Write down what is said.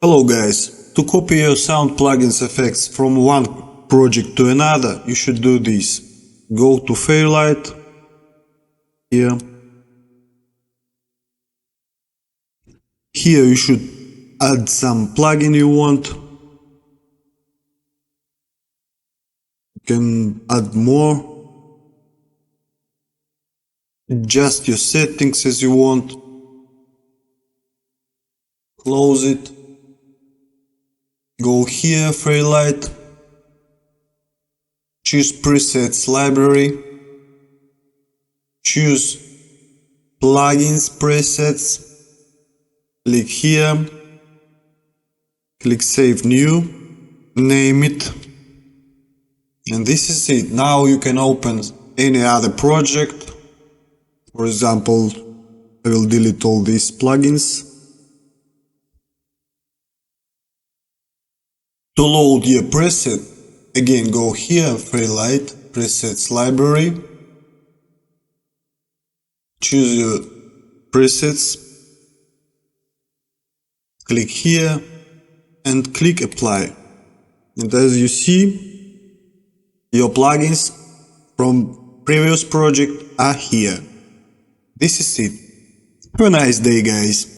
Hello guys, to copy your sound plugins effects from one project to another, you should do this. Go to Fairlight, here. Here you should add some plugin you want. You can add more. Adjust your settings as you want. Close it. Go here, Fairlight. Choose presets library. Choose plugins presets. Click here. Click save new. Name it. And this is it. Now you can open any other project. For example, I will delete all these plugins. To load your preset, again go here, Fairlight, presets library. Choose your presets. Click here and click apply. And as you see, your plugins from previous project are here. This is it. Have a nice day, guys.